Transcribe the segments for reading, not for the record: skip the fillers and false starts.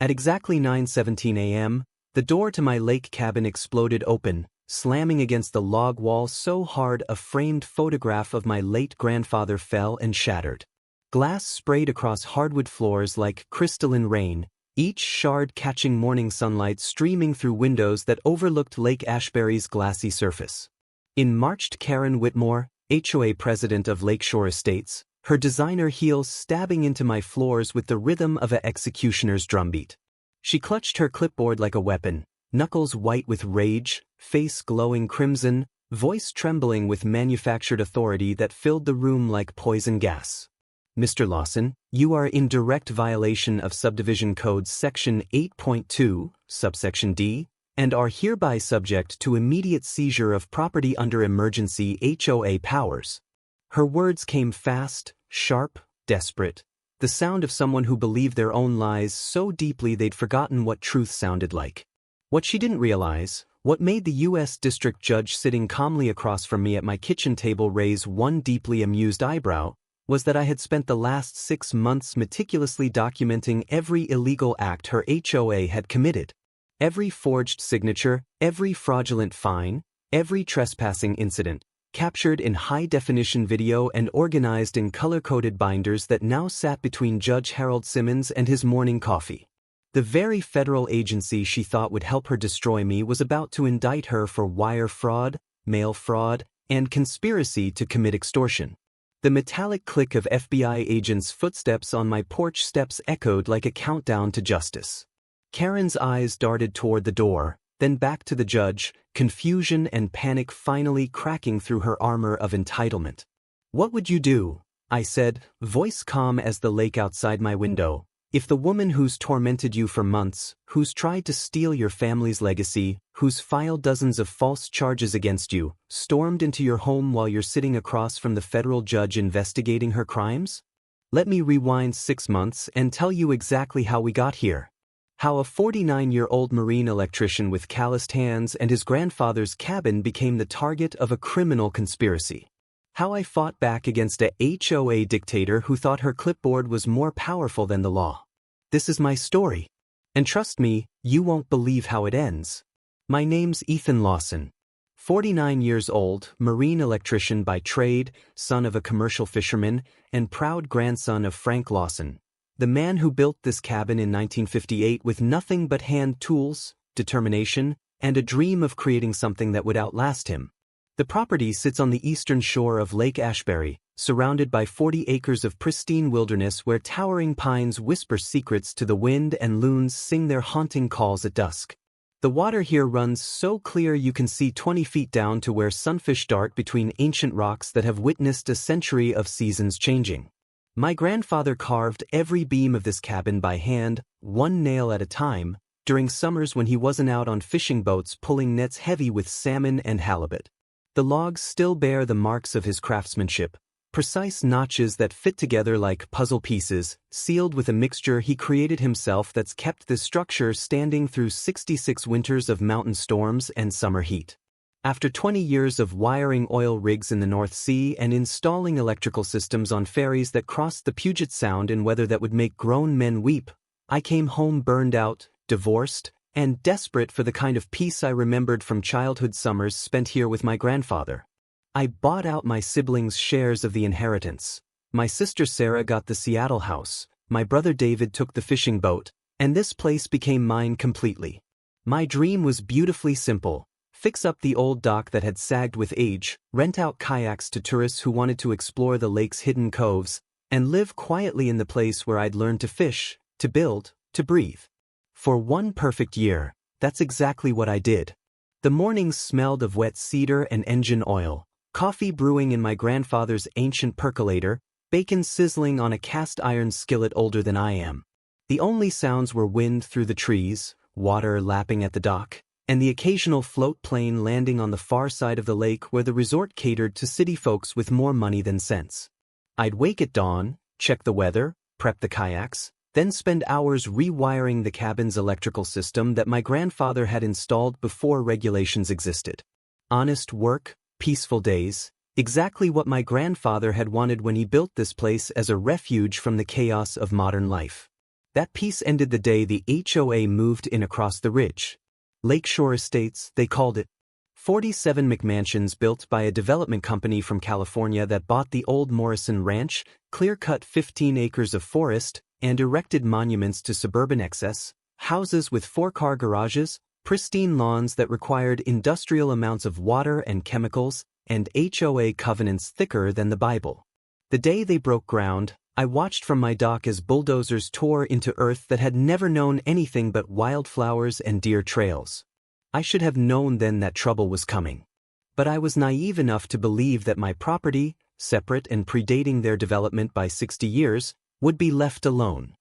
At exactly 9:17 a.m., the door to my lake cabin exploded open, slamming against the log wall so hard a framed photograph of my late grandfather fell and shattered. Glass sprayed across hardwood floors like crystalline rain, each shard catching morning sunlight streaming through windows that overlooked Lake Ashbury's glassy surface. In marched Karen Whitmore, HOA president of Lakeshore Estates, her designer heels stabbing into my floors with the rhythm of an executioner's drumbeat. She clutched her clipboard like a weapon, knuckles white with rage, face glowing crimson, voice trembling with manufactured authority that filled the room like poison gas. "Mr. Lawson, you are in direct violation of Subdivision Code Section 8.2, subsection D, and are hereby subject to immediate seizure of property under emergency HOA powers." Her words came fast, sharp, desperate, the sound of someone who believed their own lies so deeply they'd forgotten what truth sounded like. What she didn't realize, what made the U.S. District Judge sitting calmly across from me at my kitchen table raise one deeply amused eyebrow, was that I had spent the last 6 months meticulously documenting every illegal act her HOA had committed. Every forged signature, every fraudulent fine, every trespassing incident, captured in high-definition video and organized in color-coded binders that now sat between Judge Harold Simmons and his morning coffee. The very federal agency she thought would help her destroy me was about to indict her for wire fraud, mail fraud, and conspiracy to commit extortion. The metallic click of FBI agents' footsteps on my porch steps echoed like a countdown to justice. Karen's eyes darted toward the door, then back to the judge, confusion and panic finally cracking through her armor of entitlement. "What would you do?" I said, voice calm as the lake outside my window, "if the woman who's tormented you for months, who's tried to steal your family's legacy, who's filed dozens of false charges against you, stormed into your home while you're sitting across from the federal judge investigating her crimes? Let me rewind 6 months and tell you exactly how we got here. How a 49-year-old marine electrician with calloused hands and his grandfather's cabin became the target of a criminal conspiracy. How I fought back against a HOA dictator who thought her clipboard was more powerful than the law. This is my story. And trust me, you won't believe how it ends. My name's Ethan Lawson. 49 years old, marine electrician by trade, son of a commercial fisherman, and proud grandson of Frank Lawson, the man who built this cabin in 1958 with nothing but hand tools, determination, and a dream of creating something that would outlast him. The property sits on the eastern shore of Lake Ashbury, surrounded by 40 acres of pristine wilderness where towering pines whisper secrets to the wind and loons sing their haunting calls at dusk. The water here runs so clear you can see 20 feet down to where sunfish dart between ancient rocks that have witnessed a century of seasons changing. My grandfather carved every beam of this cabin by hand, one nail at a time, during summers when he wasn't out on fishing boats pulling nets heavy with salmon and halibut. The logs still bear the marks of his craftsmanship, precise notches that fit together like puzzle pieces, sealed with a mixture he created himself that's kept this structure standing through 66 winters of mountain storms and summer heat. After 20 years of wiring oil rigs in the North Sea and installing electrical systems on ferries that crossed the Puget Sound in weather that would make grown men weep, I came home burned out, divorced, and desperate for the kind of peace I remembered from childhood summers spent here with my grandfather. I bought out my siblings' shares of the inheritance. My sister Sarah got the Seattle house, my brother David took the fishing boat, and this place became mine completely. My dream was beautifully simple. Fix up the old dock that had sagged with age, rent out kayaks to tourists who wanted to explore the lake's hidden coves, and live quietly in the place where I'd learned to fish, to build, to breathe. For one perfect year, that's exactly what I did. The mornings smelled of wet cedar and engine oil, coffee brewing in my grandfather's ancient percolator, bacon sizzling on a cast iron skillet older than I am. The only sounds were wind through the trees, water lapping at the dock, and the occasional float plane landing on the far side of the lake where the resort catered to city folks with more money than sense. I'd wake at dawn, check the weather, prep the kayaks, then spend hours rewiring the cabin's electrical system that my grandfather had installed before regulations existed. Honest work, peaceful days, exactly what my grandfather had wanted when he built this place as a refuge from the chaos of modern life. That peace ended the day the HOA moved in across the ridge. Lakeshore Estates, they called it. 47 McMansions built by a development company from California that bought the old Morrison Ranch, clear-cut 15 acres of forest, and erected monuments to suburban excess, houses with 4-car garages, pristine lawns that required industrial amounts of water and chemicals, and HOA covenants thicker than the Bible. The day they broke ground, I watched from my dock as bulldozers tore into earth that had never known anything but wildflowers and deer trails. I should have known then that trouble was coming. But I was naive enough to believe that my property, separate and predating their development by 60 years, would be left alone.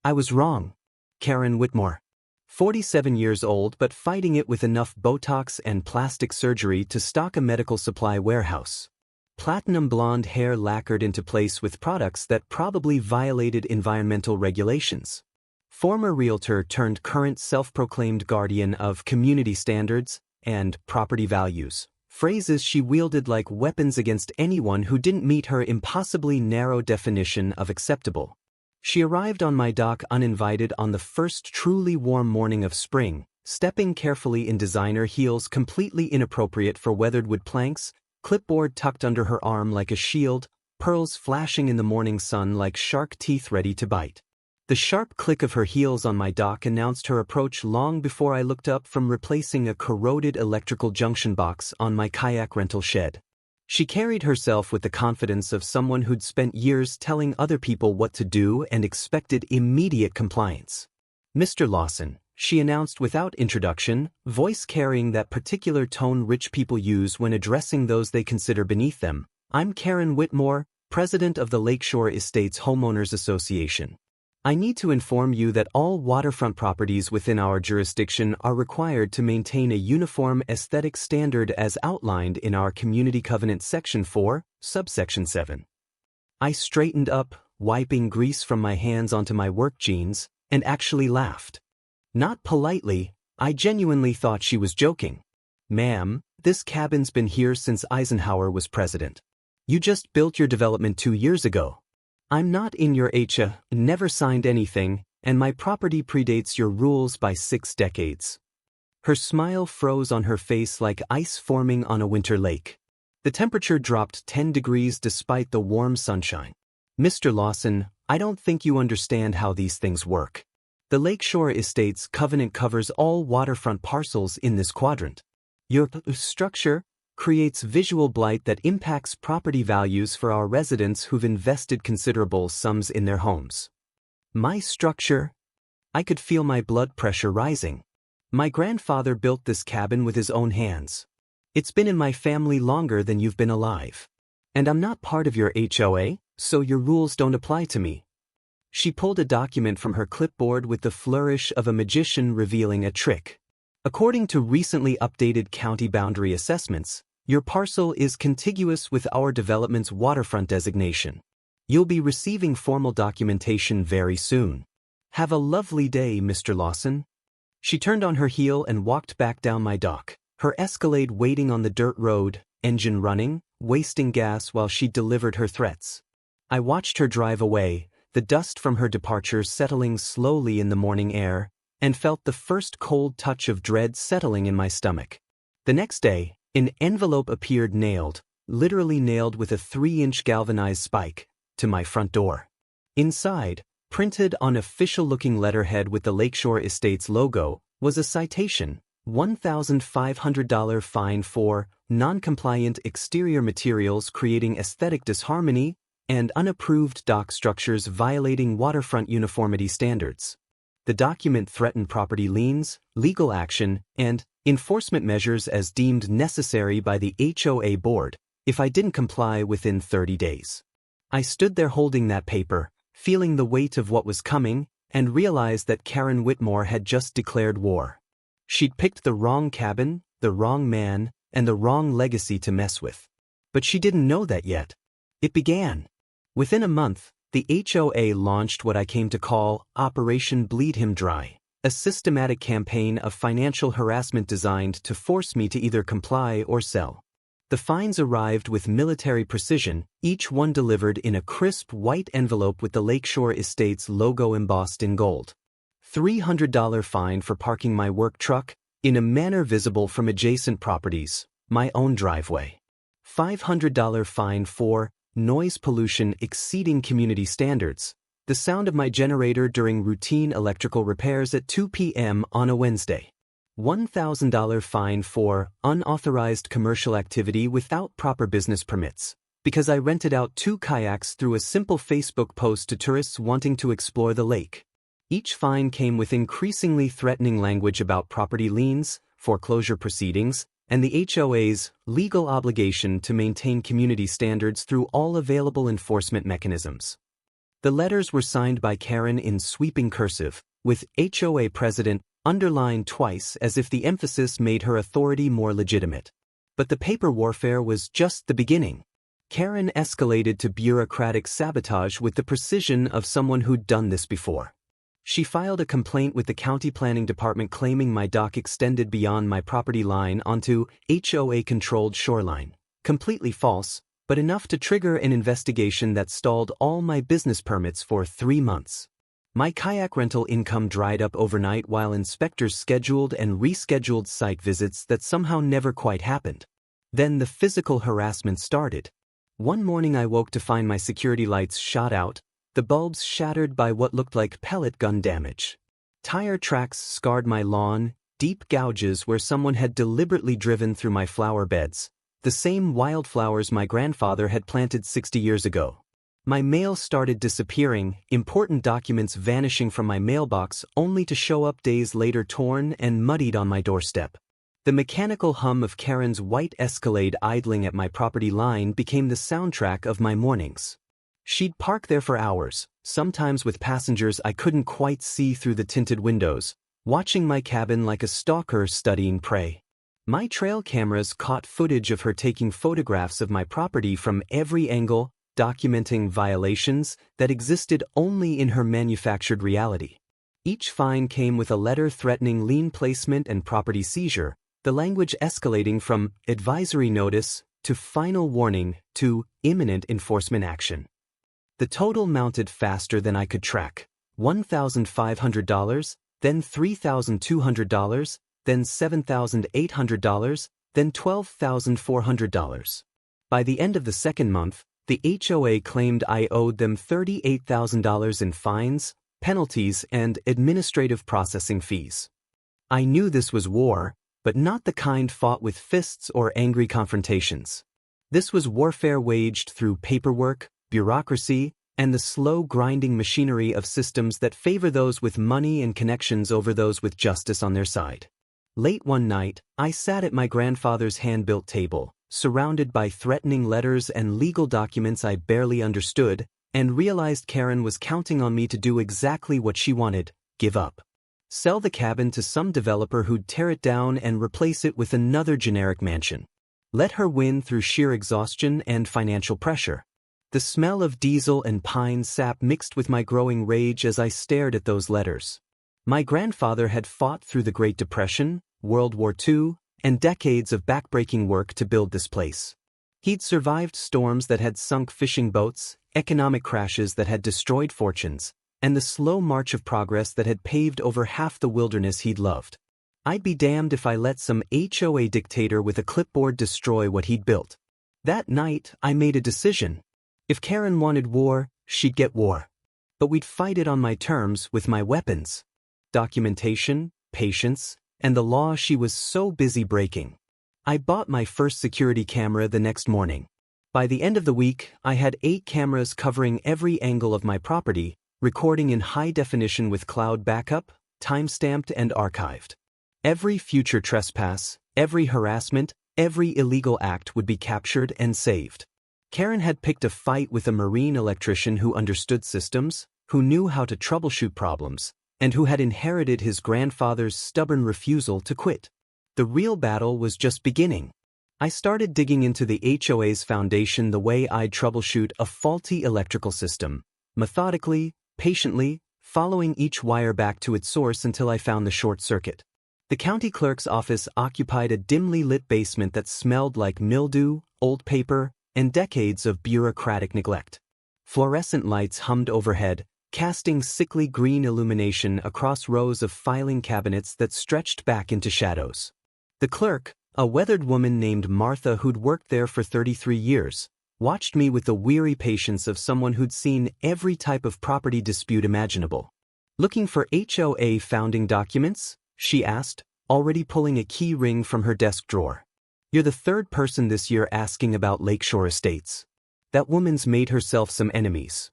I was wrong. Karen Whitmore. 47 years old but fighting it with enough Botox and plastic surgery to stock a medical supply warehouse. Platinum blonde hair lacquered into place with products that probably violated environmental regulations. Former realtor turned current self-proclaimed guardian of community standards and property values, phrases she wielded like weapons against anyone who didn't meet her impossibly narrow definition of acceptable. She arrived on my dock uninvited on the first truly warm morning of spring, stepping carefully in designer heels completely inappropriate for weathered wood planks, clipboard tucked under her arm like a shield, pearls flashing in the morning sun like shark teeth ready to bite. The sharp click of her heels on my dock announced her approach long before I looked up from replacing a corroded electrical junction box on my kayak rental shed. She carried herself with the confidence of someone who'd spent years telling other people what to do and expected immediate compliance. "Mr. Lawson," she announced without introduction, voice carrying that particular tone rich people use when addressing those they consider beneath them. "I'm Karen Whitmore, president of the Lakeshore Estates Homeowners Association. I need to inform you that all waterfront properties within our jurisdiction are required to maintain a uniform aesthetic standard as outlined in our Community Covenant Section 4, Subsection 7. I straightened up, wiping grease from my hands onto my work jeans, and actually laughed. Not politely, I genuinely thought she was joking. "Ma'am, this cabin's been here since Eisenhower was president. You just built your development 2 years ago. I'm not in your HOA, never signed anything, and my property predates your rules by 6 decades. Her smile froze on her face like ice forming on a winter lake. The temperature dropped 10 degrees despite the warm sunshine. "Mr. Lawson, I don't think you understand how these things work. The Lakeshore Estates covenant covers all waterfront parcels in this quadrant. Your structure creates visual blight that impacts property values for our residents who've invested considerable sums in their homes." My structure? I could feel my blood pressure rising. My grandfather built this cabin with his own hands. It's been in my family longer than you've been alive. And I'm not part of your HOA, so your rules don't apply to me. She pulled a document from her clipboard with the flourish of a magician revealing a trick. "According to recently updated county boundary assessments, your parcel is contiguous with our development's waterfront designation. You'll be receiving formal documentation very soon. Have a lovely day, Mr. Lawson." She turned on her heel and walked back down my dock, her Escalade waiting on the dirt road, engine running, wasting gas while she delivered her threats. I watched her drive away, the dust from her departure settling slowly in the morning air, and felt the first cold touch of dread settling in my stomach. The next day, an envelope appeared nailed, literally nailed with a 3-inch galvanized spike, to my front door. Inside, printed on official-looking letterhead with the Lakeshore Estates logo, was a citation, $1,500 fine for non-compliant exterior materials creating aesthetic disharmony and unapproved dock structures violating waterfront uniformity standards. The document threatened property liens, legal action, and enforcement measures as deemed necessary by the HOA board if I didn't comply within 30 days. I stood there holding that paper, feeling the weight of what was coming, and realized that Karen Whitmore had just declared war. She'd picked the wrong cabin, the wrong man, and the wrong legacy to mess with. But she didn't know that yet. It began. Within a month, the HOA launched what I came to call Operation Bleed Him Dry, a systematic campaign of financial harassment designed to force me to either comply or sell. The fines arrived with military precision, each one delivered in a crisp white envelope with the Lakeshore Estates logo embossed in gold. $300 fine for parking my work truck in a manner visible from adjacent properties, my own driveway. $500 fine for noise pollution exceeding community standards, the sound of my generator during routine electrical repairs at 2 p.m. on a Wednesday. $1,000 fine for unauthorized commercial activity without proper business permits, because I rented out 2 kayaks through a simple Facebook post to tourists wanting to explore the lake. Each fine came with increasingly threatening language about property liens, foreclosure proceedings, and the HOA's legal obligation to maintain community standards through all available enforcement mechanisms. The letters were signed by Karen in sweeping cursive, with HOA President underlined twice as if the emphasis made her authority more legitimate. But the paper warfare was just the beginning. Karen escalated to bureaucratic sabotage with the precision of someone who'd done this before. She filed a complaint with the county planning department claiming my dock extended beyond my property line onto HOA-controlled shoreline. Completely false, but enough to trigger an investigation that stalled all my business permits for 3 months. My kayak rental income dried up overnight while inspectors scheduled and rescheduled site visits that somehow never quite happened. Then the physical harassment started. One morning I woke to find my security lights shot out, the bulbs shattered by what looked like pellet gun damage. Tire tracks scarred my lawn, deep gouges where someone had deliberately driven through my flower beds, the same wildflowers my grandfather had planted 60 years ago. My mail started disappearing, important documents vanishing from my mailbox only to show up days later torn and muddied on my doorstep. The mechanical hum of Karen's white Escalade idling at my property line became the soundtrack of my mornings. She'd park there for hours, sometimes with passengers I couldn't quite see through the tinted windows, watching my cabin like a stalker studying prey. My trail cameras caught footage of her taking photographs of my property from every angle, documenting violations that existed only in her manufactured reality. Each fine came with a letter threatening lien placement and property seizure, the language escalating from advisory notice to final warning to imminent enforcement action. The total mounted faster than I could track. $1,500, then $3,200, then $7,800, then $12,400. By the end of the second month, the HOA claimed I owed them $38,000 in fines, penalties, and administrative processing fees. I knew this was war, but not the kind fought with fists or angry confrontations. This was warfare waged through paperwork, bureaucracy, and the slow grinding machinery of systems that favor those with money and connections over those with justice on their side. Late one night, I sat at my grandfather's hand-built table, surrounded by threatening letters and legal documents I barely understood, and realized Karen was counting on me to do exactly what she wanted: give up. Sell the cabin to some developer who'd tear it down and replace it with another generic mansion. Let her win through sheer exhaustion and financial pressure. The smell of diesel and pine sap mixed with my growing rage as I stared at those letters. My grandfather had fought through the Great Depression, World War II, and decades of backbreaking work to build this place. He'd survived storms that had sunk fishing boats, economic crashes that had destroyed fortunes, and the slow march of progress that had paved over half the wilderness he'd loved. I'd be damned if I let some HOA dictator with a clipboard destroy what he'd built. That night, I made a decision. If Karen wanted war, she'd get war. But we'd fight it on my terms with my weapons: documentation, patience, and the law she was so busy breaking. I bought my first security camera the next morning. By the end of the week, I had 8 cameras covering every angle of my property, recording in high definition with cloud backup, time-stamped and archived. Every future trespass, every harassment, every illegal act would be captured and saved. Karen had picked a fight with a marine electrician who understood systems, who knew how to troubleshoot problems, and who had inherited his grandfather's stubborn refusal to quit. The real battle was just beginning. I started digging into the HOA's foundation the way I'd troubleshoot a faulty electrical system, methodically, patiently, following each wire back to its source until I found the short circuit. The county clerk's office occupied a dimly lit basement that smelled like mildew, old paper, and decades of bureaucratic neglect. Fluorescent lights hummed overhead, casting sickly green illumination across rows of filing cabinets that stretched back into shadows. The clerk, a weathered woman named Martha who'd worked there for 33 years, watched me with the weary patience of someone who'd seen every type of property dispute imaginable. "Looking for HOA founding documents?" she asked, already pulling a key ring from her desk drawer. "You're the third person this year asking about Lakeshore Estates." That woman's made herself some enemies.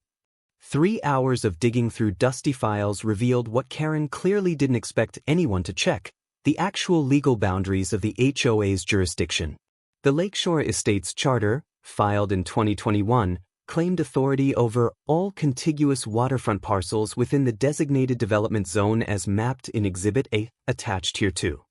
3 hours of digging through dusty files revealed what Karen clearly didn't expect anyone to check: the actual legal boundaries of the HOA's jurisdiction. The Lakeshore Estates Charter, filed in 2021, claimed authority over all contiguous waterfront parcels within the designated development zone as mapped in Exhibit A, attached here too.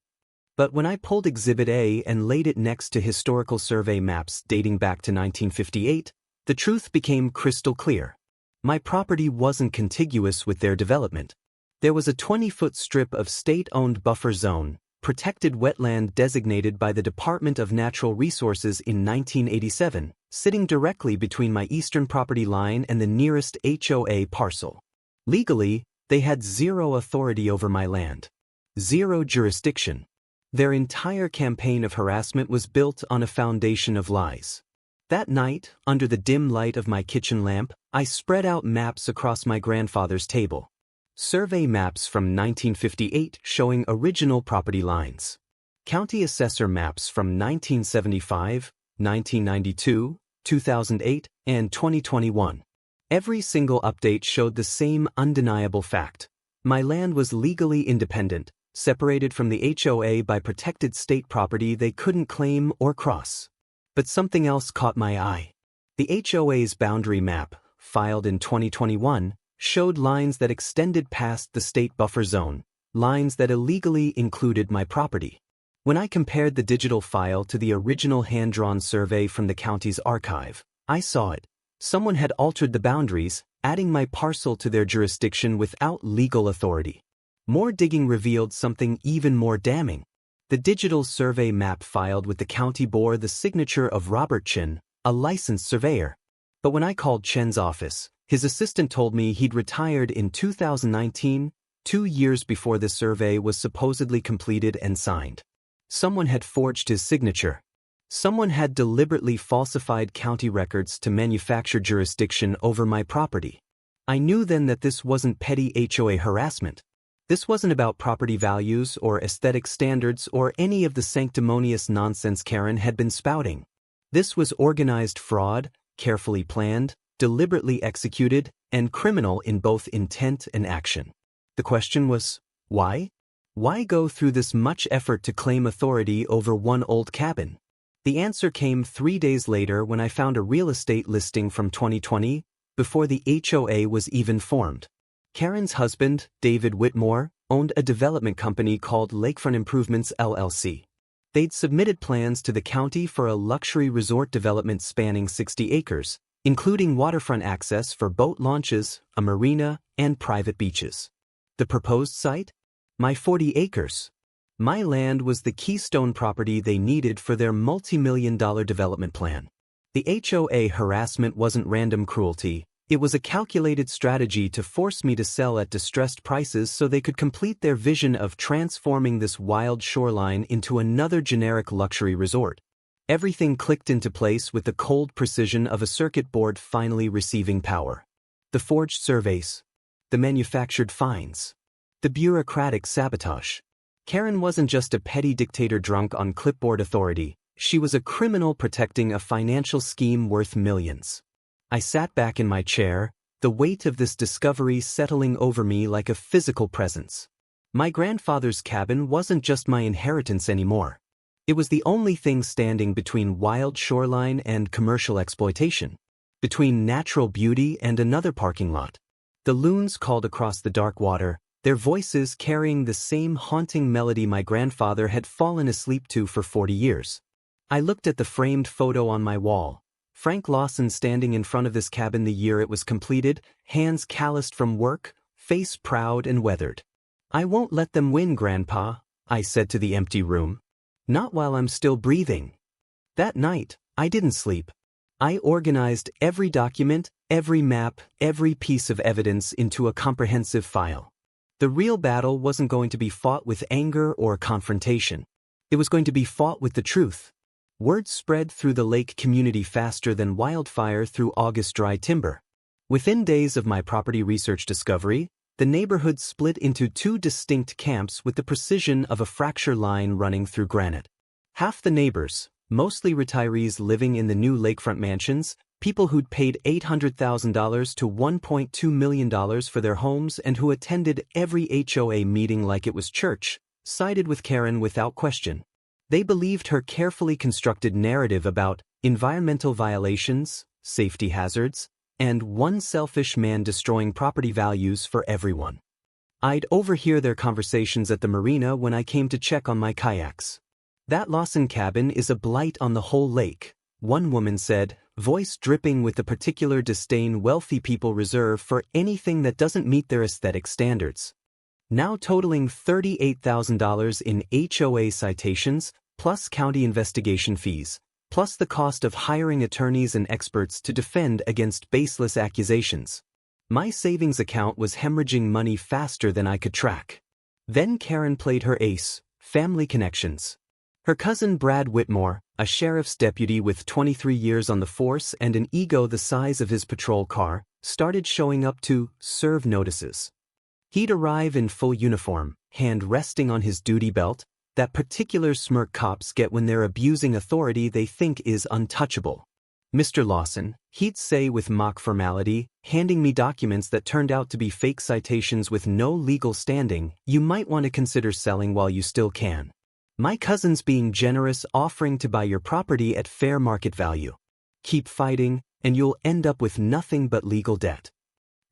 But when I pulled Exhibit A and laid it next to historical survey maps dating back to 1958, the truth became crystal clear. My property wasn't contiguous with their development. There was a 20-foot strip of state-owned buffer zone, protected wetland designated by the Department of Natural Resources in 1987, sitting directly between my eastern property line and the nearest HOA parcel. Legally, they had zero authority over my land. Zero jurisdiction. Their entire campaign of harassment was built on a foundation of lies. That night, under the dim light of my kitchen lamp, I spread out maps across my grandfather's table. Survey maps from 1958 showing original property lines. County assessor maps from 1975, 1992, 2008, and 2021. Every single update showed the same undeniable fact. My land was legally independent, separated from the HOA by protected state property they couldn't claim or cross. But something else caught my eye. The HOA's boundary map, filed in 2021, showed lines that extended past the state buffer zone, lines that illegally included my property. When I compared the digital file to the original hand-drawn survey from the county's archive, I saw it. Someone had altered the boundaries, adding my parcel to their jurisdiction without legal authority. More digging revealed something even more damning. The digital survey map filed with the county bore the signature of Robert Chen, a licensed surveyor. But when I called Chen's office, his assistant told me he'd retired in 2019, 2 years before the survey was supposedly completed and signed. Someone had forged his signature. Someone had deliberately falsified county records to manufacture jurisdiction over my property. I knew then that this wasn't petty HOA harassment. This wasn't about property values or aesthetic standards or any of the sanctimonious nonsense Karen had been spouting. This was organized fraud, carefully planned, deliberately executed, and criminal in both intent and action. The question was, why? Why go through this much effort to claim authority over one old cabin? The answer came 3 days later when I found a real estate listing from 2020, before the HOA was even formed. Karen's husband, David Whitmore, owned a development company called Lakefront Improvements LLC. They'd submitted plans to the county for a luxury resort development spanning 60 acres, including waterfront access for boat launches, a marina, and private beaches. The proposed site? My 40 acres. My land was the keystone property they needed for their multi-million-dollar development plan. The HOA harassment wasn't random cruelty. It was a calculated strategy to force me to sell at distressed prices so they could complete their vision of transforming this wild shoreline into another generic luxury resort. Everything clicked into place with the cold precision of a circuit board finally receiving power. The forged surveys. The manufactured fines. The bureaucratic sabotage. Karen wasn't just a petty dictator drunk on clipboard authority. She was a criminal protecting a financial scheme worth millions. I sat back in my chair, the weight of this discovery settling over me like a physical presence. My grandfather's cabin wasn't just my inheritance anymore. It was the only thing standing between wild shoreline and commercial exploitation, between natural beauty and another parking lot. The loons called across the dark water, their voices carrying the same haunting melody my grandfather had fallen asleep to for 40 years. I looked at the framed photo on my wall. Frank Lawson standing in front of this cabin the year it was completed, hands calloused from work, face proud and weathered. "I won't let them win, Grandpa. I said to the empty room. Not while I'm still breathing. That night, I didn't sleep. I organized every document, every map, every piece of evidence into a comprehensive file. The real battle wasn't going to be fought with anger or confrontation. It was going to be fought with the truth. Word spread through the lake community faster than wildfire through August dry timber. Within days of my property research discovery, the neighborhood split into two distinct camps with the precision of a fracture line running through granite. Half the neighbors, mostly retirees living in the new lakefront mansions, people who'd paid $800,000 to $1.2 million for their homes and who attended every HOA meeting like it was church, sided with Karen without question. They believed her carefully constructed narrative about environmental violations, safety hazards, and one selfish man destroying property values for everyone. I'd overhear their conversations at the marina when I came to check on my kayaks. That Lawson cabin is a blight on the whole lake, one woman said, voice dripping with the particular disdain wealthy people reserve for anything that doesn't meet their aesthetic standards. Now totaling $38,000 in HOA citations, plus county investigation fees, plus the cost of hiring attorneys and experts to defend against baseless accusations. My savings account was hemorrhaging money faster than I could track. Then Karen played her ace, family connections. Her cousin Brad Whitmore, a sheriff's deputy with 23 years on the force and an ego the size of his patrol car, started showing up to serve notices. He'd arrive in full uniform, hand resting on his duty belt, that particular smirk cops get when they're abusing authority they think is untouchable. Mr. Lawson, he'd say with mock formality, handing me documents that turned out to be fake citations with no legal standing, you might want to consider selling while you still can. My cousin's being generous, offering to buy your property at fair market value. Keep fighting, and you'll end up with nothing but legal debt.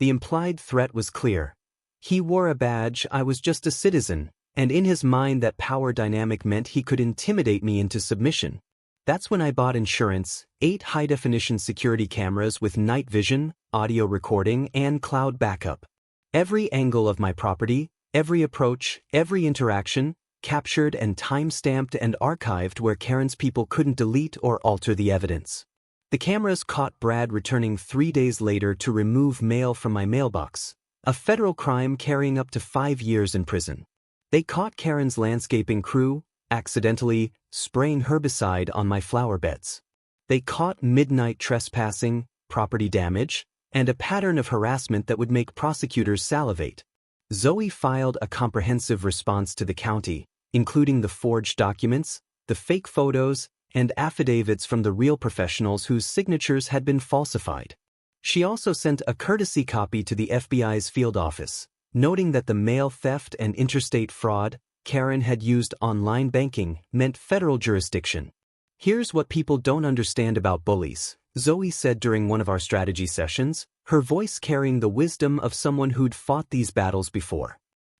The implied threat was clear. He wore a badge, I was just a citizen, and in his mind that power dynamic meant he could intimidate me into submission. That's when I bought insurance, 8 high-definition security cameras with night vision, audio recording, and cloud backup. Every angle of my property, every approach, every interaction, captured and time-stamped and archived where Karen's people couldn't delete or alter the evidence. The cameras caught Brad returning 3 days later to remove mail from my mailbox, a federal crime carrying up to 5 years in prison. They caught Karen's landscaping crew, accidentally spraying herbicide on my flower beds. They caught midnight trespassing, property damage, and a pattern of harassment that would make prosecutors salivate. Zoe filed a comprehensive response to the county, including the forged documents, the fake photos, and affidavits from the real professionals whose signatures had been falsified. She also sent a courtesy copy to the FBI's field office, noting that the mail theft and interstate fraud Karen had used online banking meant federal jurisdiction. Here's what people don't understand about bullies, Zoe said during one of our strategy sessions, her voice carrying the wisdom of someone who'd fought these battles before.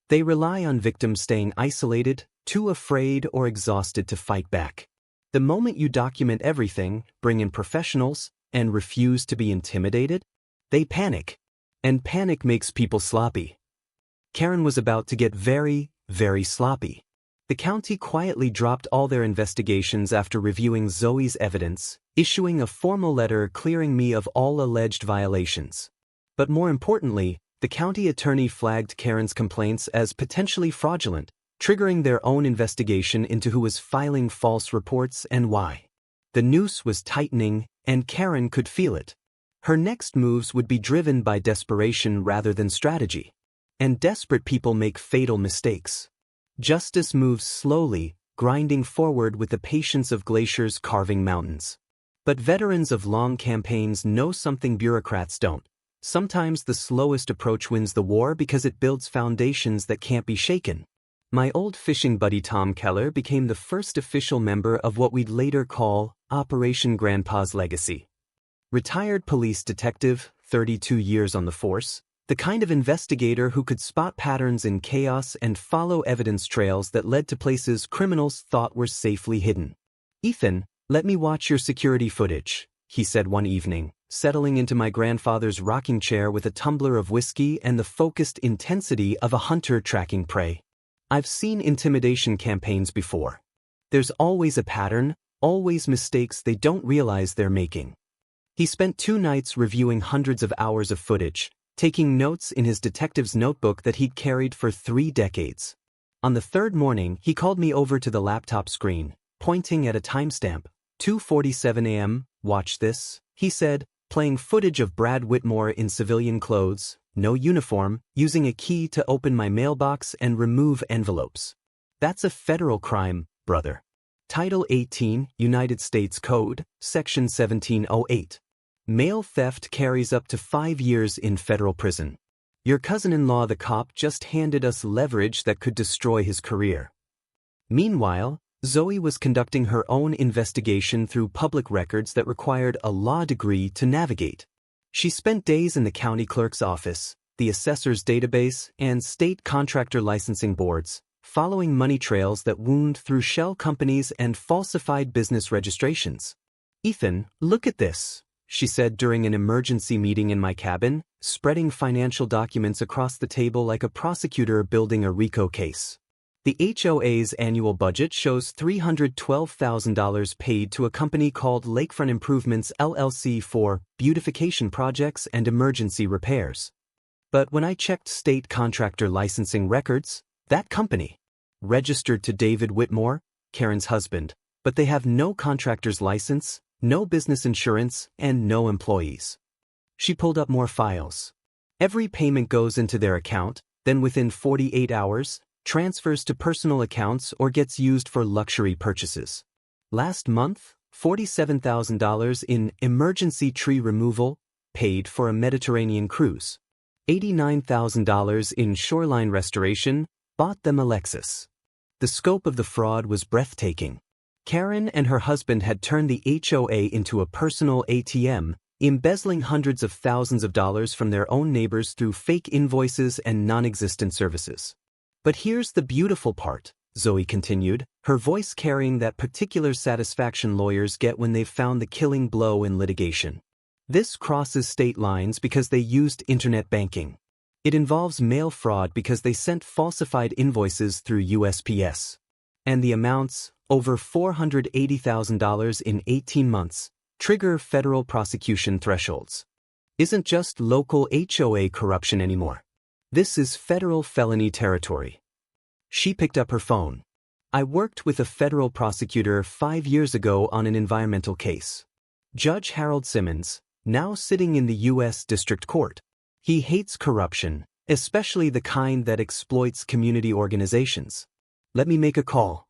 They rely on victims staying isolated, too afraid or exhausted to fight back. The moment you document everything, bring in professionals, and refuse to be intimidated, they panic. And panic makes people sloppy. Karen was about to get very, very sloppy. The county quietly dropped all their investigations after reviewing Zoe's evidence, issuing a formal letter clearing me of all alleged violations. But more importantly, the county attorney flagged Karen's complaints as potentially fraudulent, triggering their own investigation into who was filing false reports and why. The noose was tightening, and Karen could feel it. Her next moves would be driven by desperation rather than strategy. And desperate people make fatal mistakes. Justice moves slowly, grinding forward with the patience of glaciers carving mountains. But veterans of long campaigns know something bureaucrats don't. Sometimes the slowest approach wins the war because it builds foundations that can't be shaken. My old fishing buddy Tom Keller became the first official member of what we'd later call Operation Grandpa's Legacy. Retired police detective, 32 years on the force, the kind of investigator who could spot patterns in chaos and follow evidence trails that led to places criminals thought were safely hidden. "Ethan, let me watch your security footage," he said one evening, settling into my grandfather's rocking chair with a tumbler of whiskey and the focused intensity of a hunter tracking prey. I've seen intimidation campaigns before. There's always a pattern, always mistakes they don't realize they're making. He spent 2 nights reviewing hundreds of hours of footage, taking notes in his detective's notebook that he'd carried for 3 decades. On the 3rd morning, he called me over to the laptop screen, pointing at a timestamp. 2:47 a.m., watch this, he said, playing footage of Brad Whitmore in civilian clothes, no uniform, using a key to open my mailbox and remove envelopes. That's a federal crime, brother. Title 18, United States Code, Section 1708. Mail theft carries up to 5 years in federal prison. Your cousin-in-law, the cop, just handed us leverage that could destroy his career. Meanwhile, Zoe was conducting her own investigation through public records that required a law degree to navigate. She spent days in the county clerk's office, the assessor's database, and state contractor licensing boards, following money trails that wound through shell companies and falsified business registrations. Ethan, look at this, she said during an emergency meeting in my cabin, spreading financial documents across the table like a prosecutor building a RICO case. The HOA's annual budget shows $312,000 paid to a company called Lakefront Improvements LLC for beautification projects and emergency repairs. But when I checked state contractor licensing records, that company, registered to David Whitmore, Karen's husband, but they have no contractor's license, no business insurance, and no employees. She pulled up more files. Every payment goes into their account, then within 48 hours, transfers to personal accounts or gets used for luxury purchases. Last month, $47,000 in emergency tree removal, paid for a Mediterranean cruise. $89,000 in shoreline restoration, bought them a Lexus. The scope of the fraud was breathtaking. Karen and her husband had turned the HOA into a personal ATM, embezzling hundreds of thousands of dollars from their own neighbors through fake invoices and non-existent services. But here's the beautiful part, Zoe continued, her voice carrying that particular satisfaction lawyers get when they've found the killing blow in litigation. This crosses state lines because they used internet banking. It involves mail fraud because they sent falsified invoices through USPS. And the amounts, over $480,000 in 18 months, trigger federal prosecution thresholds. Isn't just local HOA corruption anymore. This is federal felony territory. She picked up her phone. I worked with a federal prosecutor 5 years ago on an environmental case. Judge Harold Simmons, now sitting in the U.S. District Court. He hates corruption, especially the kind that exploits community organizations. Let me make a call.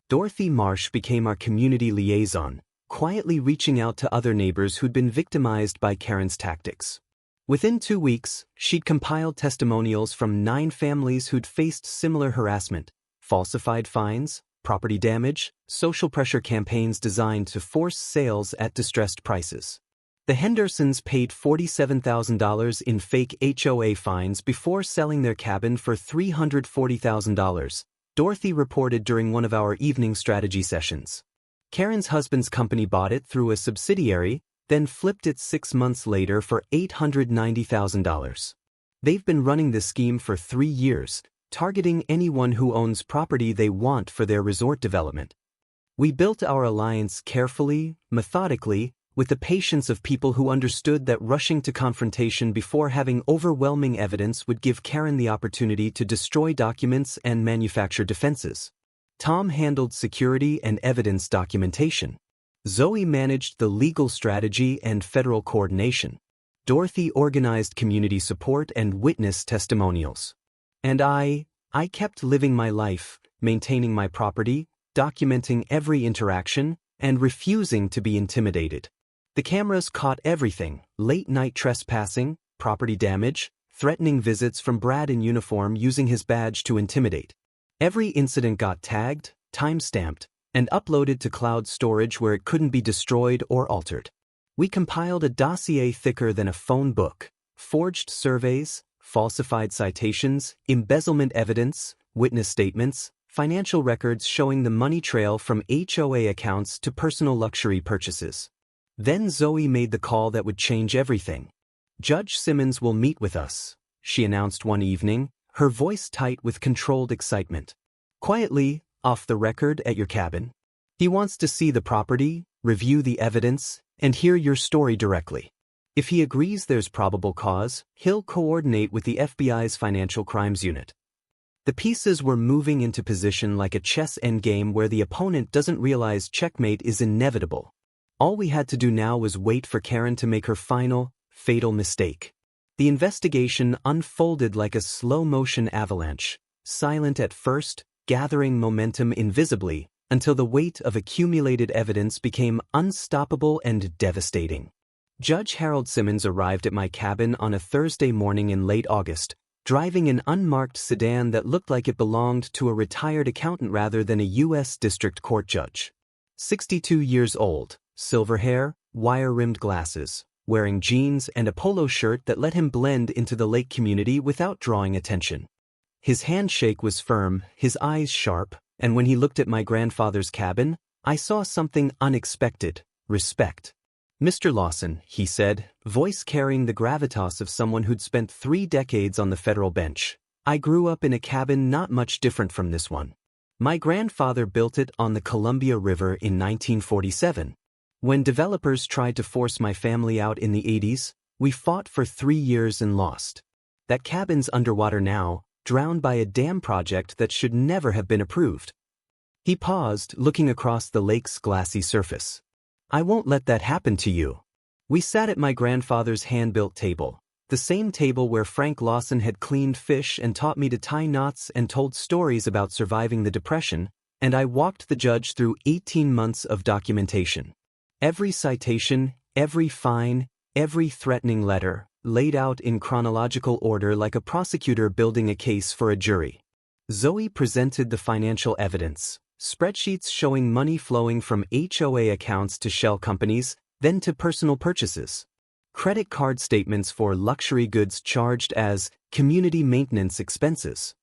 Dorothy Marsh became our community liaison, quietly reaching out to other neighbors who'd been victimized by Karen's tactics. Within 2 weeks, she'd compiled testimonials from 9 families who'd faced similar harassment, falsified fines, property damage, social pressure campaigns designed to force sales at distressed prices. The Hendersons paid $47,000 in fake HOA fines before selling their cabin for $340,000, Dorothy reported during one of our evening strategy sessions. Karen's husband's company bought it through a subsidiary, then flipped it 6 months later for $890,000. They've been running this scheme for 3 years, targeting anyone who owns property they want for their resort development. We built our alliance carefully, methodically, with the patience of people who understood that rushing to confrontation before having overwhelming evidence would give Karen the opportunity to destroy documents and manufacture defenses. Tom handled security and evidence documentation. Zoe managed the legal strategy and federal coordination. Dorothy organized community support and witness testimonials. And I kept living my life, maintaining my property, documenting every interaction, and refusing to be intimidated. The cameras caught everything: late-night trespassing, property damage, threatening visits from Brad in uniform using his badge to intimidate. Every incident got tagged, time-stamped, and uploaded to cloud storage where it couldn't be destroyed or altered. We compiled a dossier thicker than a phone book: forged surveys, falsified citations, embezzlement evidence, witness statements, financial records showing the money trail from HOA accounts to personal luxury purchases. Then Zoe made the call that would change everything. Judge Simmons will meet with us, she announced one evening, her voice tight with controlled excitement. "Quietly, off the record at your cabin. He wants to see the property, review the evidence, and hear your story directly. If he agrees there's probable cause, he'll coordinate with the FBI's Financial Crimes Unit." The pieces were moving into position like a chess endgame where the opponent doesn't realize checkmate is inevitable. All we had to do now was wait for Karen to make her final, fatal mistake. The investigation unfolded like a slow-motion avalanche, silent at first, gathering momentum invisibly, until the weight of accumulated evidence became unstoppable and devastating. Judge Harold Simmons arrived at my cabin on a Thursday morning in late August, driving an unmarked sedan that looked like it belonged to a retired accountant rather than a U.S. District Court judge. 62 years old, silver hair, wire-rimmed glasses, wearing jeans and a polo shirt that let him blend into the lake community without drawing attention. His handshake was firm, his eyes sharp, and when he looked at my grandfather's cabin, I saw something unexpected: respect. "Mr. Lawson," he said, voice carrying the gravitas of someone who'd spent 3 decades on the federal bench, "I grew up in a cabin not much different from this one. My grandfather built it on the Columbia River in 1947. When developers tried to force my family out in the 80s, we fought for 3 years and lost. That cabin's underwater now, drowned by a dam project that should never have been approved." He paused, looking across the lake's glassy surface. "I won't let that happen to you." We sat at my grandfather's hand-built table, the same table where Frank Lawson had cleaned fish and taught me to tie knots and told stories about surviving the Depression, and I walked the judge through 18 months of documentation. Every citation, every fine, every threatening letter, laid out in chronological order like a prosecutor building a case for a jury. Zoe presented the financial evidence. Spreadsheets showing money flowing from HOA accounts to shell companies, then to personal purchases. Credit card statements for luxury goods charged as community maintenance expenses.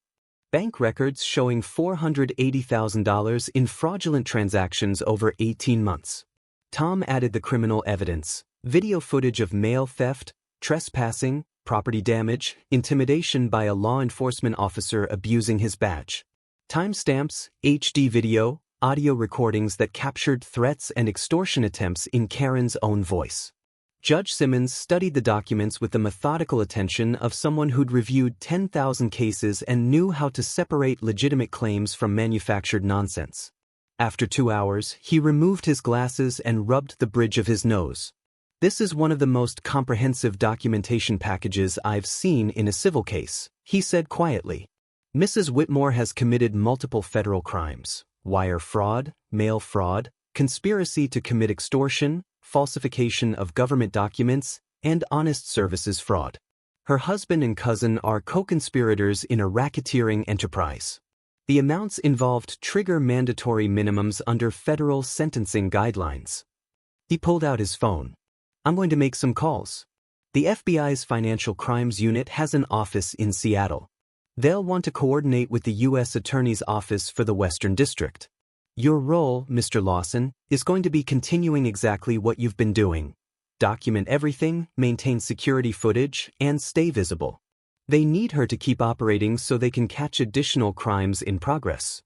Bank records showing $480,000 in fraudulent transactions over 18 months. Tom added the criminal evidence: video footage of mail theft, trespassing, property damage, intimidation by a law enforcement officer abusing his badge. Timestamps, HD video, audio recordings that captured threats and extortion attempts in Karen's own voice. Judge Simmons studied the documents with the methodical attention of someone who'd reviewed 10,000 cases and knew how to separate legitimate claims from manufactured nonsense. After 2 hours, he removed his glasses and rubbed the bridge of his nose. "This is one of the most comprehensive documentation packages I've seen in a civil case," he said quietly. "Mrs. Whitmore has committed multiple federal crimes: wire fraud, mail fraud, conspiracy to commit extortion, falsification of government documents, and honest services fraud. Her husband and cousin are co-conspirators in a racketeering enterprise. The amounts involved trigger mandatory minimums under federal sentencing guidelines." He pulled out his phone. "I'm going to make some calls. The FBI's Financial Crimes Unit has an office in Seattle. They'll want to coordinate with the U.S. Attorney's Office for the Western District. Your role, Mr. Lawson, is going to be continuing exactly what you've been doing. Document everything, maintain security footage, and stay visible. They need her to keep operating so they can catch additional crimes in progress."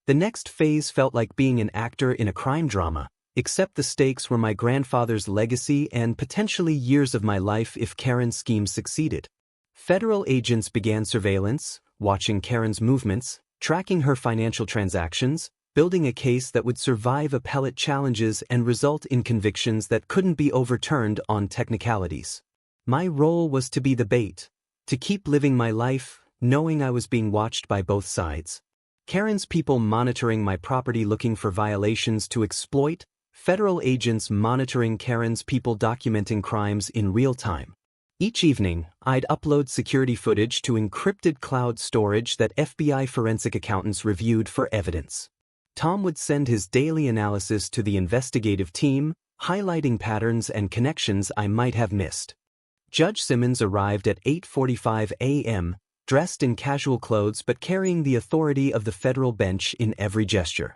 The next phase felt like being an actor in a crime drama, except the stakes were my grandfather's legacy and potentially years of my life if Karen's scheme succeeded. Federal agents began surveillance, watching Karen's movements, tracking her financial transactions, building a case that would survive appellate challenges and result in convictions that couldn't be overturned on technicalities. My role was to be the bait, to keep living my life, knowing I was being watched by both sides. Karen's people monitoring my property looking for violations to exploit, federal agents monitoring Karen's people documenting crimes in real time. Each evening, I'd upload security footage to encrypted cloud storage that FBI forensic accountants reviewed for evidence. Tom would send his daily analysis to the investigative team, highlighting patterns and connections I might have missed. Judge Simmons arrived at 8:45 a.m., dressed in casual clothes but carrying the authority of the federal bench in every gesture.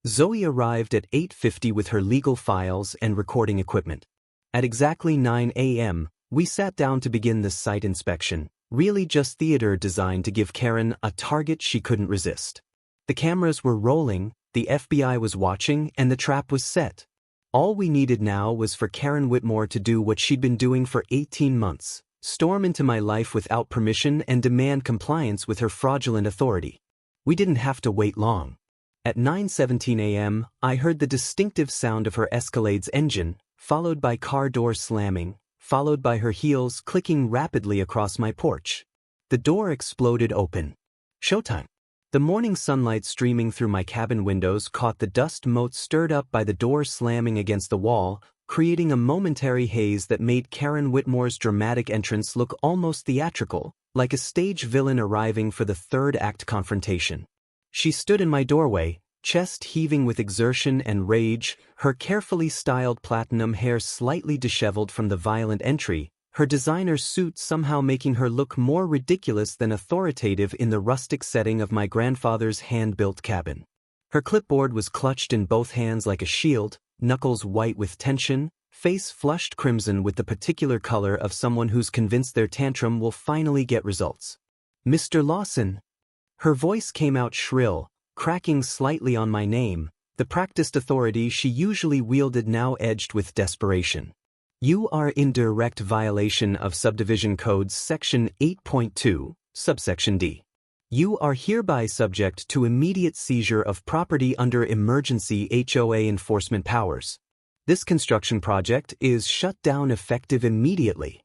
Zoe arrived at 8:50 with her legal files and recording equipment. At exactly 9 a.m., we sat down to begin the site inspection, Really just theater designed to give Karen a target she couldn't resist. The cameras were rolling, the FBI was watching, and the trap was set. All we needed now was for Karen Whitmore to do what she'd been doing for 18 months, storm into my life without permission and demand compliance with her fraudulent authority. We didn't have to wait long. At 9:17 a.m., I heard the distinctive sound of her Escalade's engine, followed by car doors slamming, followed by her heels clicking rapidly across my porch. The door exploded open. Showtime. The morning sunlight streaming through my cabin windows caught the dust motes stirred up by the door slamming against the wall, creating a momentary haze that made Karen Whitmore's dramatic entrance look almost theatrical, like a stage villain arriving for the third-act confrontation. She stood in my doorway, chest heaving with exertion and rage, her carefully styled platinum hair slightly disheveled from the violent entry, her designer suit somehow making her look more ridiculous than authoritative in the rustic setting of my grandfather's hand-built cabin. Her clipboard was clutched in both hands like a shield, knuckles white with tension, face flushed crimson with the particular color of someone who's convinced their tantrum will finally get results. "Mr. Lawson." Her voice came out shrill, cracking slightly on my name, the practiced authority she usually wielded now edged with desperation. "You are in direct violation of Subdivision Codes Section 8.2, subsection D. You are hereby subject to immediate seizure of property under emergency HOA enforcement powers. This construction project is shut down effective immediately."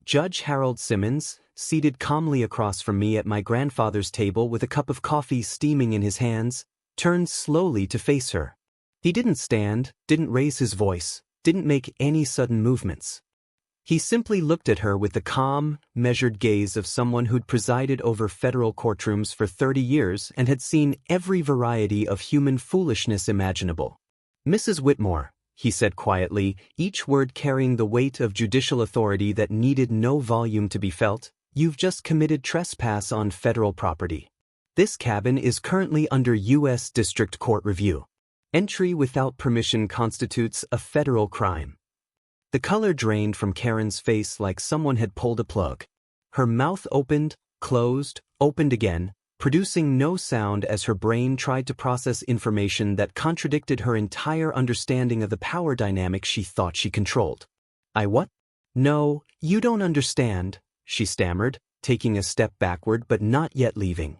Judge Harold Simmons, seated calmly across from me at my grandfather's table with a cup of coffee steaming in his hands, turned slowly to face her. He didn't stand, didn't raise his voice, didn't make any sudden movements. He simply looked at her with the calm, measured gaze of someone who'd presided over federal courtrooms for 30 years and had seen every variety of human foolishness imaginable. "Mrs. Whitmore," he said quietly, each word carrying the weight of judicial authority that needed no volume to be felt, "you've just committed trespass on federal property. This cabin is currently under U.S. District Court review. Entry without permission constitutes a federal crime." The color drained from Karen's face like someone had pulled a plug. Her mouth opened, closed, opened again, producing no sound as her brain tried to process information that contradicted her entire understanding of the power dynamic she thought she controlled. "I what?" "No, you don't understand," she stammered, taking a step backward but not yet leaving.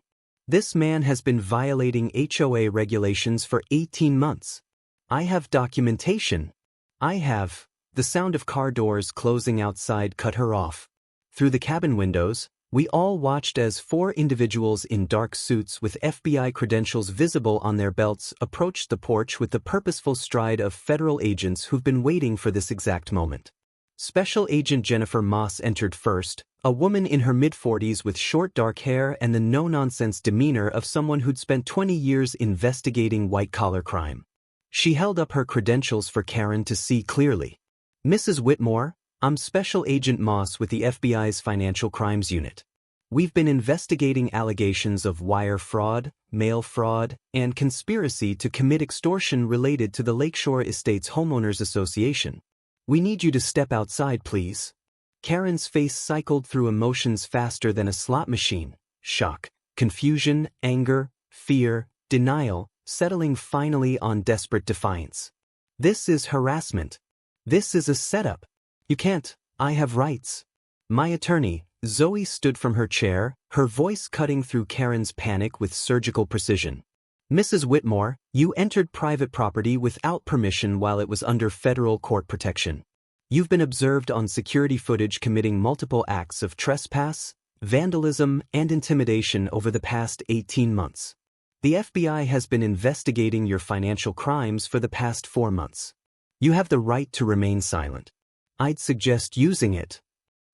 "This man has been violating HOA regulations for 18 months. I have documentation. I have—" The sound of car doors closing outside cut her off. Through the cabin windows, we all watched as 4 individuals in dark suits with FBI credentials visible on their belts approached the porch with the purposeful stride of federal agents who've been waiting for this exact moment. Special Agent Jennifer Moss entered first, a woman in her mid-40s with short dark hair and the no-nonsense demeanor of someone who'd spent 20 years investigating white-collar crime. She held up her credentials for Karen to see clearly. "Mrs. Whitmore, I'm Special Agent Moss with the FBI's Financial Crimes Unit. We've been investigating allegations of wire fraud, mail fraud, and conspiracy to commit extortion related to the Lakeshore Estates Homeowners Association. We need you to step outside, please." Karen's face cycled through emotions faster than a slot machine: shock, confusion, anger, fear, denial, settling finally on desperate defiance. "This is harassment. This is a setup. You can't. I have rights." My attorney, Zoe, stood from her chair, her voice cutting through Karen's panic with surgical precision. "Mrs. Whitmore, you entered private property without permission while it was under federal court protection. You've been observed on security footage committing multiple acts of trespass, vandalism, and intimidation over the past 18 months. The FBI has been investigating your financial crimes for the past 4 months. You have the right to remain silent. I'd suggest using it."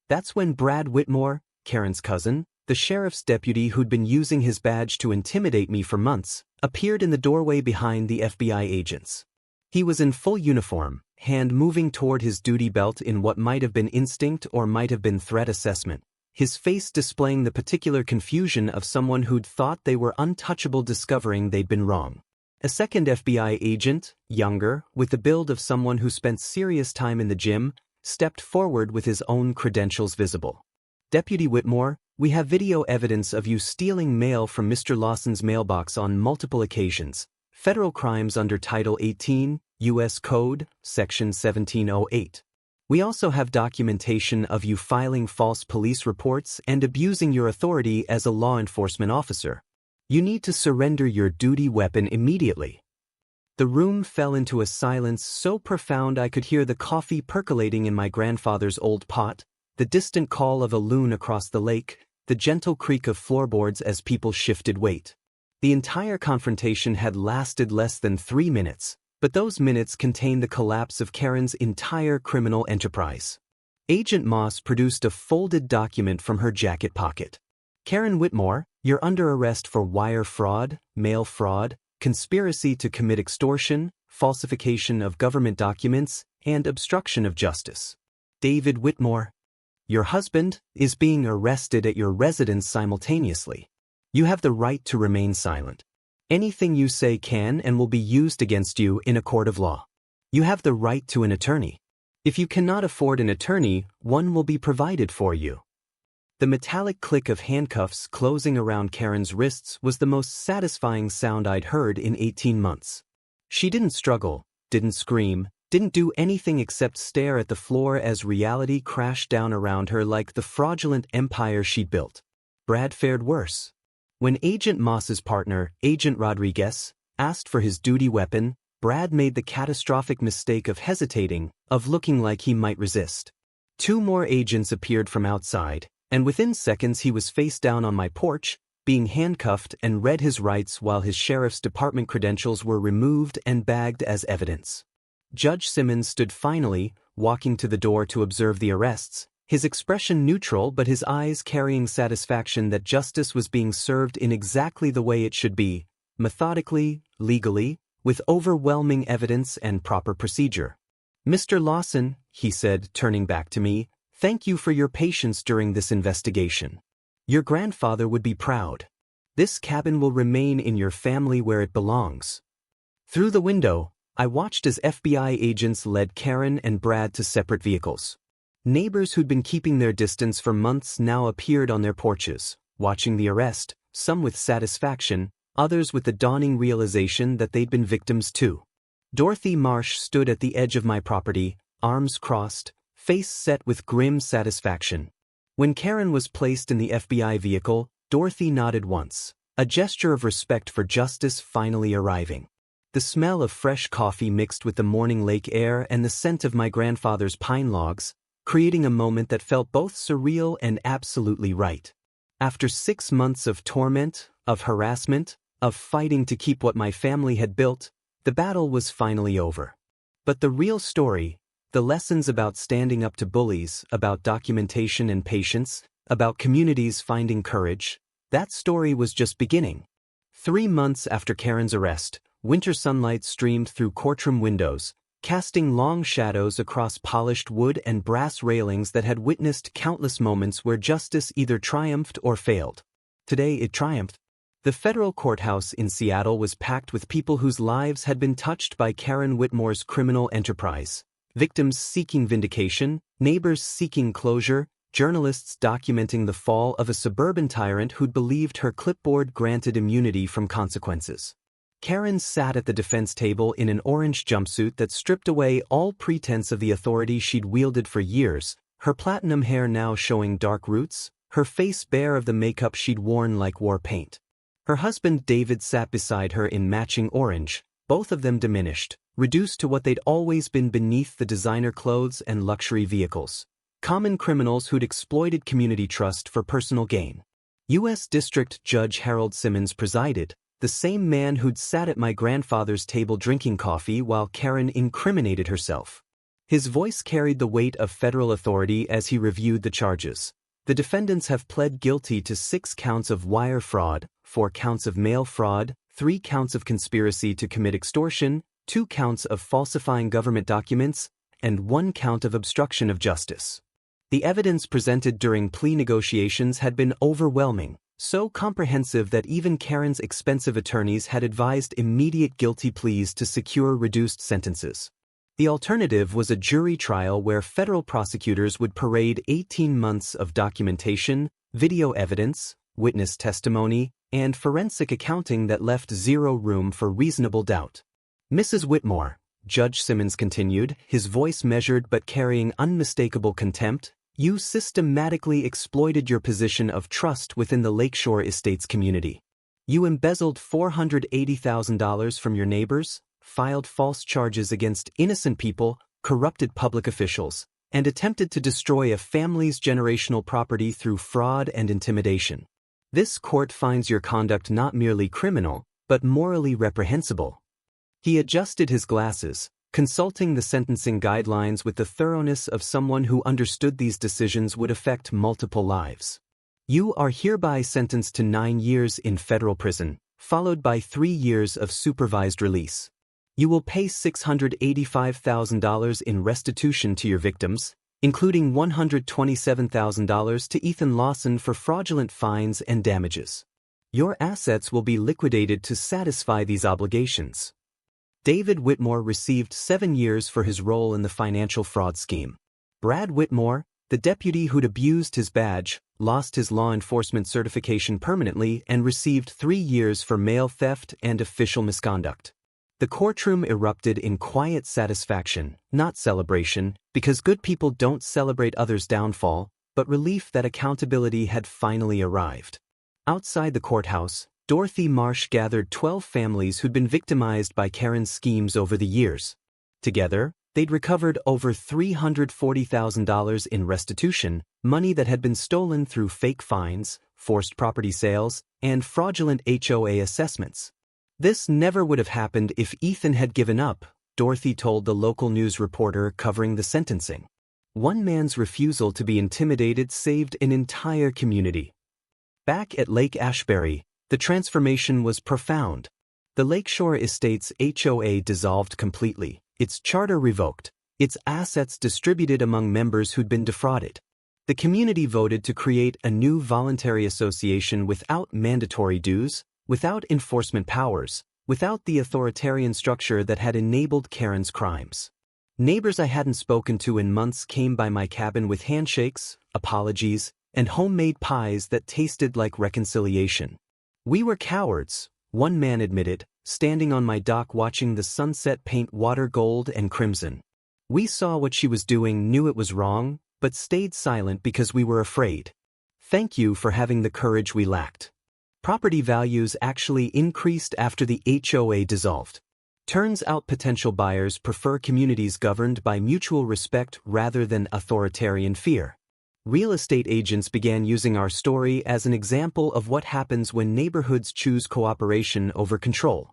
That's when Brad Whitmore, Karen's cousin, the sheriff's deputy who'd been using his badge to intimidate me for months, appeared in the doorway behind the FBI agents. He was in full uniform, hand moving toward his duty belt in what might have been instinct or might have been threat assessment, his face displaying the particular confusion of someone who'd thought they were untouchable discovering they'd been wrong. A second FBI agent, younger, with the build of someone who spent serious time in the gym, stepped forward with his own credentials visible. Deputy Whitmore, we have video evidence of you stealing mail from Mr. Lawson's mailbox on multiple occasions. Federal crimes under Title 18, U.S. Code, Section 1708. We also have documentation of you filing false police reports and abusing your authority as a law enforcement officer. You need to surrender your duty weapon immediately. The room fell into a silence so profound I could hear the coffee percolating in my grandfather's old pot, the distant call of a loon across the lake, the gentle creak of floorboards as people shifted weight. The entire confrontation had lasted less than 3 minutes, but those minutes contained the collapse of Karen's entire criminal enterprise. Agent Moss produced a folded document from her jacket pocket. Karen Whitmore, you're under arrest for wire fraud, mail fraud, conspiracy to commit extortion, falsification of government documents, and obstruction of justice. David Whitmore, your husband, is being arrested at your residence simultaneously. You have the right to remain silent. Anything you say can and will be used against you in a court of law. You have the right to an attorney. If you cannot afford an attorney, one will be provided for you. The metallic click of handcuffs closing around Karen's wrists was the most satisfying sound I'd heard in 18 months. She didn't struggle, didn't scream, didn't do anything except stare at the floor as reality crashed down around her like the fraudulent empire she'd built. Brad fared worse. When Agent Moss's partner, Agent Rodriguez, asked for his duty weapon, Brad made the catastrophic mistake of hesitating, of looking like he might resist. 2 more agents appeared from outside, and within seconds he was face down on my porch, being handcuffed and read his rights while his sheriff's department credentials were removed and bagged as evidence. Judge Simmons stood finally, walking to the door to observe the arrests, his expression neutral but his eyes carrying satisfaction that justice was being served in exactly the way it should be, methodically, legally, with overwhelming evidence and proper procedure. Mr. Lawson, he said, turning back to me, thank you for your patience during this investigation. Your grandfather would be proud. This cabin will remain in your family where it belongs. Through the window, I watched as FBI agents led Karen and Brad to separate vehicles. Neighbors who'd been keeping their distance for months now appeared on their porches, watching the arrest, some with satisfaction, others with the dawning realization that they'd been victims too. Dorothy Marsh stood at the edge of my property, arms crossed, face set with grim satisfaction. When Karen was placed in the FBI vehicle, Dorothy nodded once, a gesture of respect for justice finally arriving. The smell of fresh coffee mixed with the morning lake air and the scent of my grandfather's pine logs, creating a moment that felt both surreal and absolutely right. After 6 months of torment, of harassment, of fighting to keep what my family had built, the battle was finally over. But the real story, the lessons about standing up to bullies, about documentation and patience, about communities finding courage, that story was just beginning. 3 months after Karen's arrest, winter sunlight streamed through courtroom windows, casting long shadows across polished wood and brass railings that had witnessed countless moments where justice either triumphed or failed. Today it triumphed. The federal courthouse in Seattle was packed with people whose lives had been touched by Karen Whitmore's criminal enterprise. Victims seeking vindication, neighbors seeking closure, journalists documenting the fall of a suburban tyrant who'd believed her clipboard granted immunity from consequences. Karen sat at the defense table in an orange jumpsuit that stripped away all pretense of the authority she'd wielded for years, her platinum hair now showing dark roots, her face bare of the makeup she'd worn like war paint. Her husband David sat beside her in matching orange, both of them diminished, reduced to what they'd always been beneath the designer clothes and luxury vehicles. Common criminals who'd exploited community trust for personal gain. U.S. District Judge Harold Simmons presided, the same man who'd sat at my grandfather's table drinking coffee while Karen incriminated herself. His voice carried the weight of federal authority as he reviewed the charges. The defendants have pled guilty to 6 counts of wire fraud, 4 counts of mail fraud, 3 counts of conspiracy to commit extortion, 2 counts of falsifying government documents, and 1 count of obstruction of justice. The evidence presented during plea negotiations had been overwhelming, so comprehensive that even Karen's expensive attorneys had advised immediate guilty pleas to secure reduced sentences. The alternative was a jury trial where federal prosecutors would parade 18 months of documentation, video evidence, witness testimony, and forensic accounting that left zero room for reasonable doubt. Mrs. Whitmore, Judge Simmons continued, his voice measured but carrying unmistakable contempt, you systematically exploited your position of trust within the Lakeshore Estates community. You embezzled $480,000 from your neighbors, filed false charges against innocent people, corrupted public officials, and attempted to destroy a family's generational property through fraud and intimidation. This court finds your conduct not merely criminal, but morally reprehensible. He adjusted his glasses, consulting the sentencing guidelines with the thoroughness of someone who understood these decisions would affect multiple lives. You are hereby sentenced to 9 years in federal prison, followed by 3 years of supervised release. You will pay $685,000 in restitution to your victims, including $127,000 to Ethan Lawson for fraudulent fines and damages. Your assets will be liquidated to satisfy these obligations. David Whitmore received 7 years for his role in the financial fraud scheme. Brad Whitmore, the deputy who'd abused his badge, lost his law enforcement certification permanently and received 3 years for mail theft and official misconduct. The courtroom erupted in quiet satisfaction, not celebration, because good people don't celebrate others' downfall, but relief that accountability had finally arrived. Outside the courthouse, Dorothy Marsh gathered 12 families who'd been victimized by Karen's schemes over the years. Together, they'd recovered over $340,000 in restitution, money that had been stolen through fake fines, forced property sales, and fraudulent HOA assessments. This never would have happened if Ethan had given up, Dorothy told the local news reporter covering the sentencing. One man's refusal to be intimidated saved an entire community. Back at Lake Ashbury, the transformation was profound. The Lakeshore Estates HOA dissolved completely, its charter revoked, its assets distributed among members who'd been defrauded. The community voted to create a new voluntary association without mandatory dues, without enforcement powers, without the authoritarian structure that had enabled Karen's crimes. Neighbors I hadn't spoken to in months came by my cabin with handshakes, apologies, and homemade pies that tasted like reconciliation. We were cowards, one man admitted, standing on my dock watching the sunset paint water gold and crimson. We saw what she was doing, knew it was wrong, but stayed silent because we were afraid. Thank you for having the courage we lacked. Property values actually increased after the HOA dissolved. Turns out potential buyers prefer communities governed by mutual respect rather than authoritarian fear. Real estate agents began using our story as an example of what happens when neighborhoods choose cooperation over control.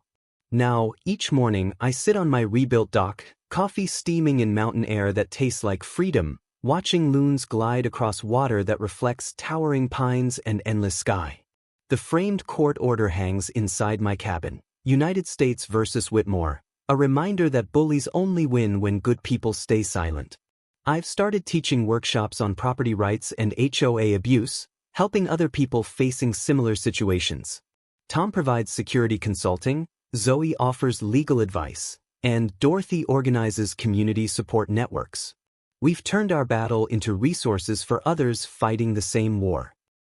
Now, each morning I sit on my rebuilt dock, coffee steaming in mountain air that tastes like freedom, watching loons glide across water that reflects towering pines and endless sky. The framed court order hangs inside my cabin, United States versus Whitmore, a reminder that bullies only win when good people stay silent. I've started teaching workshops on property rights and HOA abuse, helping other people facing similar situations. Tom provides security consulting, Zoe offers legal advice, and Dorothy organizes community support networks. We've turned our battle into resources for others fighting the same war.